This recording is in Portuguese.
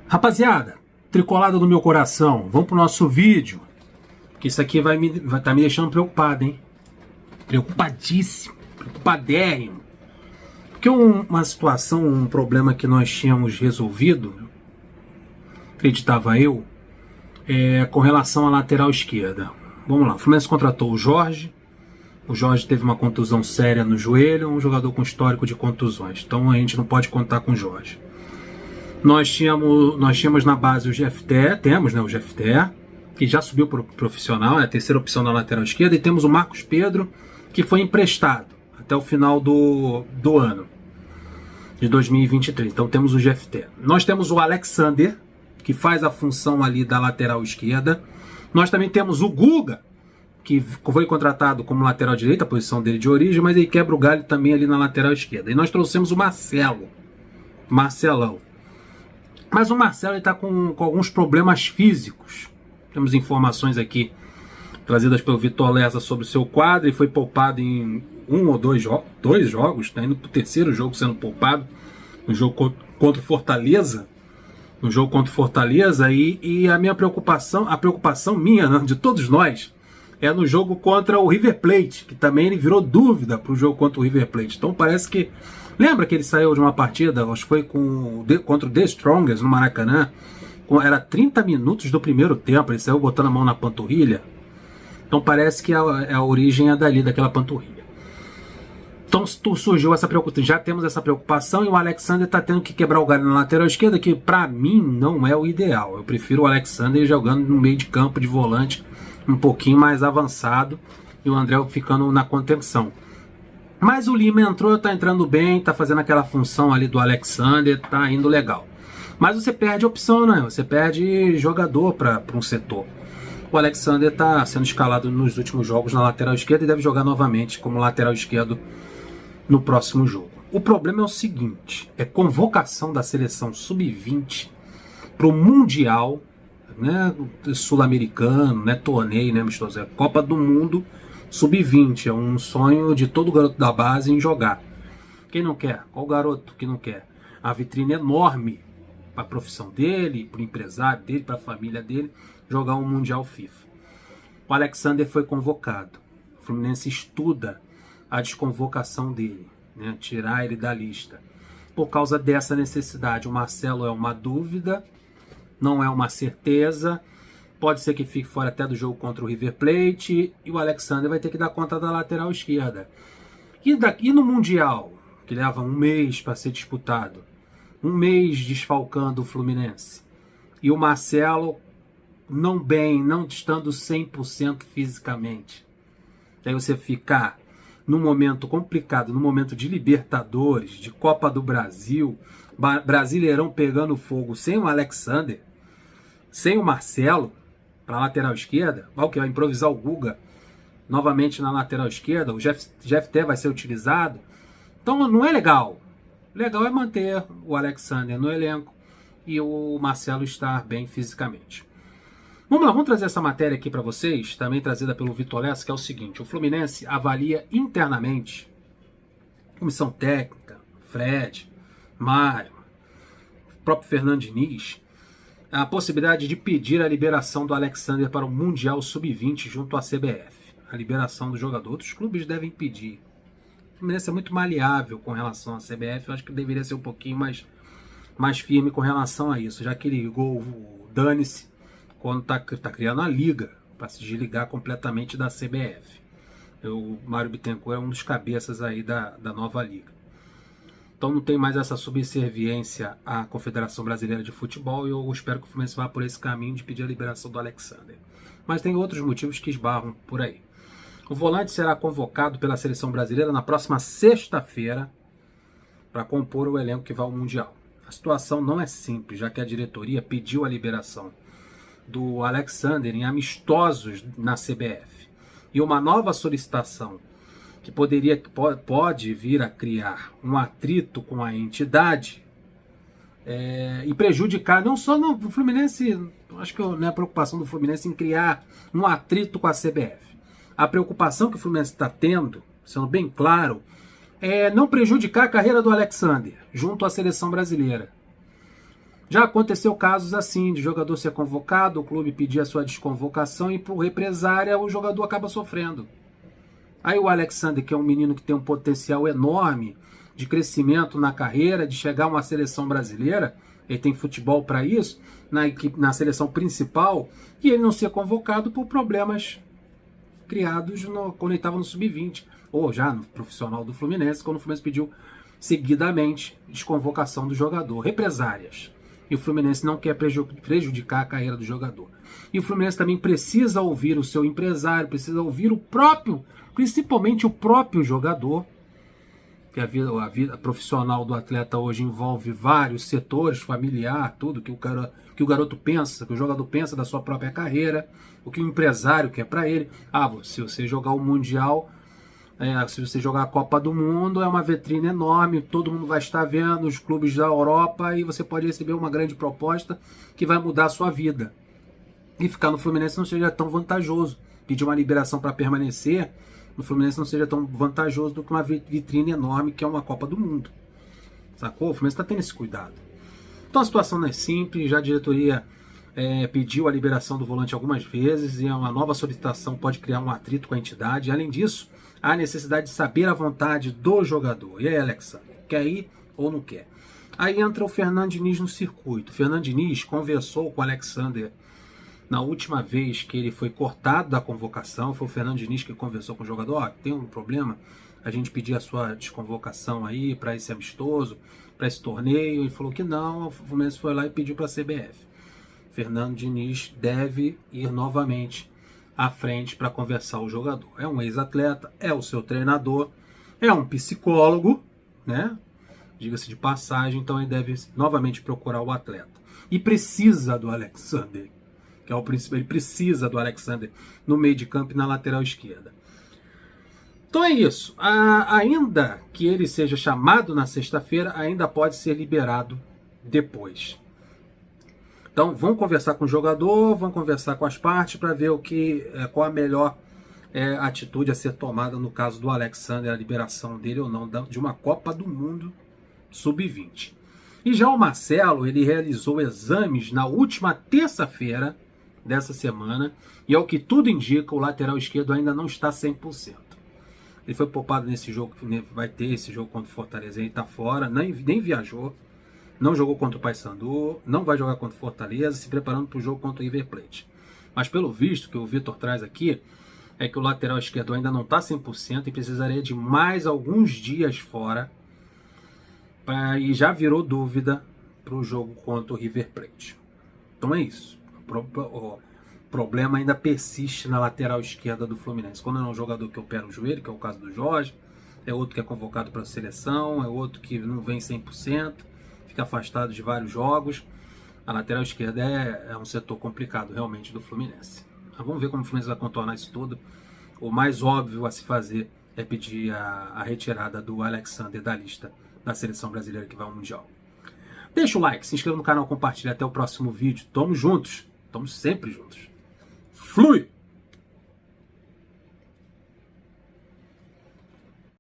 Rapaziada, tricolada do meu coração, vamos pro nosso vídeo, que isso aqui vai tá me deixando preocupado, hein? Preocupadíssimo, preocupadérrimo. Porque uma situação, um problema que nós tínhamos resolvido, acreditava eu, com relação à lateral esquerda. Vamos lá, o Fluminense contratou o Jorge teve uma contusão séria no joelho, um jogador com histórico de contusões, então a gente não pode contar com o Jorge. Nós tínhamos na base o Jefté, temos, né, o Jefté, que já subiu para o profissional, é a terceira opção na lateral esquerda, e temos o Marcos Pedro, que foi emprestado até o final do ano de 2023. Então temos o Jefté. Nós temos o Alexander, que faz a função ali da lateral esquerda. Nós também temos o Guga, que foi contratado como lateral direita, a posição dele de origem, mas ele quebra o galho também ali na lateral esquerda. E nós trouxemos o Marcelão. Mas o Marcelo está com alguns problemas físicos. Temos informações aqui trazidas pelo Vitor Lessa sobre o seu quadro. Ele foi poupado em um ou dois jogos. Está indo para o terceiro jogo sendo poupado. No jogo contra o Fortaleza. E a minha preocupação, a preocupação minha, né, de todos nós, é no jogo contra o River Plate, que também ele virou dúvida para o jogo contra o River Plate. Então parece que... Lembra que ele saiu de uma partida, acho que foi contra o The Strongest no Maracanã? Era 30 minutos do primeiro tempo, ele saiu botando a mão na panturrilha. Então parece que a origem é dali, daquela panturrilha. Então surgiu essa preocupação, já temos essa preocupação, e o Alexander está tendo que quebrar o galho na lateral esquerda, que para mim não é o ideal. Eu prefiro o Alexander jogando no meio de campo de volante, um pouquinho mais avançado, e o André ficando na contenção. Mas o Lima entrou, tá entrando bem, tá fazendo aquela função ali do Alexander, tá indo legal. Mas você perde opção, né? Você perde jogador para um setor. O Alexander tá sendo escalado nos últimos jogos na lateral esquerda e deve jogar novamente como lateral esquerdo no próximo jogo. O problema é o seguinte, é convocação da seleção sub-20 pro Mundial, né, sul-americano, né, torneio, né, amistoso, é Copa do Mundo sub-20, é um sonho de todo garoto da base em jogar. Quem não quer? Qual garoto que não quer? A vitrine é enorme para a profissão dele, para o empresário dele, para a família dele, jogar um Mundial FIFA. O Alexander foi convocado. O Fluminense estuda a desconvocação dele, né, tirar ele da lista. Por causa dessa necessidade, o Marcelo é uma dúvida, não é uma certeza. Pode ser que fique fora até do jogo contra o River Plate, e o Alexander vai ter que dar conta da lateral esquerda. E no Mundial, que leva um mês para ser disputado, um mês desfalcando o Fluminense, e o Marcelo não estando 100% fisicamente. Daí você ficar num momento complicado, num momento de Libertadores, de Copa do Brasil, Brasileirão pegando fogo, sem o Alexander, sem o Marcelo, para a lateral esquerda, que vai improvisar o Guga novamente na lateral esquerda, o Jefté vai ser utilizado. Então não é legal. Legal é manter o Alexander no elenco e o Marcelo estar bem fisicamente. Vamos lá, vamos trazer essa matéria aqui para vocês, também trazida pelo Vitor Lessa, que é o seguinte: o Fluminense avalia internamente, comissão técnica, Fred, Mário, o próprio Fernando Diniz, a possibilidade de pedir a liberação do Alexander para o Mundial Sub-20 junto à CBF. A liberação do jogador. Outros clubes devem pedir. O Fluminense é muito maleável com relação à CBF. Eu acho que deveria ser um pouquinho mais firme com relação a isso, já que ele ligou o dane-se quando tá criando a liga para se desligar completamente da CBF. O Mário Bittencourt é um dos cabeças aí da nova liga. Então não tem mais essa subserviência à Confederação Brasileira de Futebol, e eu espero que o Fluminense vá por esse caminho de pedir a liberação do Alexander. Mas tem outros motivos que esbarram por aí. O volante será convocado pela Seleção Brasileira na próxima sexta-feira para compor o elenco que vai ao Mundial. A situação não é simples, já que a diretoria pediu a liberação do Alexander em amistosos na CBF. E uma nova solicitação que pode vir a criar um atrito com a entidade e prejudicar não só o Fluminense. Acho que não é a preocupação do Fluminense em criar um atrito com a CBF. A preocupação que o Fluminense está tendo, sendo bem claro, é não prejudicar a carreira do Alexander junto à seleção brasileira. Já aconteceu casos assim, de jogador ser convocado, o clube pedir a sua desconvocação e por represária o jogador acaba sofrendo. Aí o Alexander, que é um menino que tem um potencial enorme de crescimento na carreira, de chegar a uma seleção brasileira, ele tem futebol para isso, na seleção principal, e ele não ser convocado por problemas criados quando ele estava no Sub-20, ou já no profissional do Fluminense, quando o Fluminense pediu seguidamente desconvocação do jogador, represárias. E o Fluminense não quer prejudicar a carreira do jogador. E o Fluminense também precisa ouvir o seu empresário, precisa ouvir principalmente o próprio jogador, que a vida profissional do atleta hoje envolve vários setores, familiar, tudo que o garoto pensa, que o jogador pensa da sua própria carreira, o que o empresário quer para ele. Se você jogar o Mundial, se você jogar a Copa do Mundo, é uma vitrine enorme, todo mundo vai estar vendo, os clubes da Europa, e você pode receber uma grande proposta que vai mudar a sua vida. E ficar no Fluminense não seja tão vantajoso. Pedir uma liberação para permanecer no Fluminense não seja tão vantajoso do que uma vitrine enorme que é uma Copa do Mundo. Sacou? O Fluminense está tendo esse cuidado. Então a situação não é simples, já a diretoria pediu a liberação do volante algumas vezes, e uma nova solicitação pode criar um atrito com a entidade. Além disso, há necessidade de saber a vontade do jogador. E aí, Alexander, quer ir ou não quer? Aí entra o Fernando Diniz no circuito. O Fernando Diniz conversou com o Alexander na última vez que ele foi cortado da convocação. Foi o Fernando Diniz que conversou com o jogador. Tem um problema, a gente pedir a sua desconvocação aí para esse amistoso, para esse torneio. Ele falou que não, o Fluminense foi lá e pediu para a CBF. Fernando Diniz deve ir novamente à frente para conversar o jogador. É um ex-atleta, é o seu treinador, é um psicólogo, né? Diga-se de passagem, então ele deve novamente procurar o atleta. E precisa do Alexander, que é o principal, ele precisa do Alexander no meio de campo e na lateral esquerda. Então é isso. Ainda que ele seja chamado na sexta-feira, ainda pode ser liberado depois. Então, vão conversar com o jogador, vão conversar com as partes para ver qual a melhor atitude a ser tomada no caso do Alexander, a liberação dele ou não de uma Copa do Mundo Sub-20. E já o Marcelo, ele realizou exames na última terça-feira dessa semana, e ao que tudo indica, o lateral esquerdo ainda não está 100%. Ele foi poupado nesse jogo, vai ter esse jogo contra o Fortaleza, ele está fora, nem viajou. Não jogou contra o Paysandu, não vai jogar contra o Fortaleza, se preparando para o jogo contra o River Plate. Mas pelo visto que o Vitor traz aqui, é que o lateral esquerdo ainda não está 100% e precisaria de mais alguns dias fora, e já virou dúvida para o jogo contra o River Plate. Então é isso. O problema ainda persiste na lateral esquerda do Fluminense. Quando é um jogador que opera o joelho, que é o caso do Jorge, é outro que é convocado para a seleção, é outro que não vem 100%, fica afastado de vários jogos. A lateral esquerda é um setor complicado realmente do Fluminense. Mas vamos ver como o Fluminense vai contornar isso tudo. O mais óbvio a se fazer é pedir a retirada do Alexander da lista da seleção brasileira que vai ao Mundial. Deixa o like, se inscreva no canal, compartilha. Até o próximo vídeo. Tamo juntos. Estamos sempre juntos. Flui!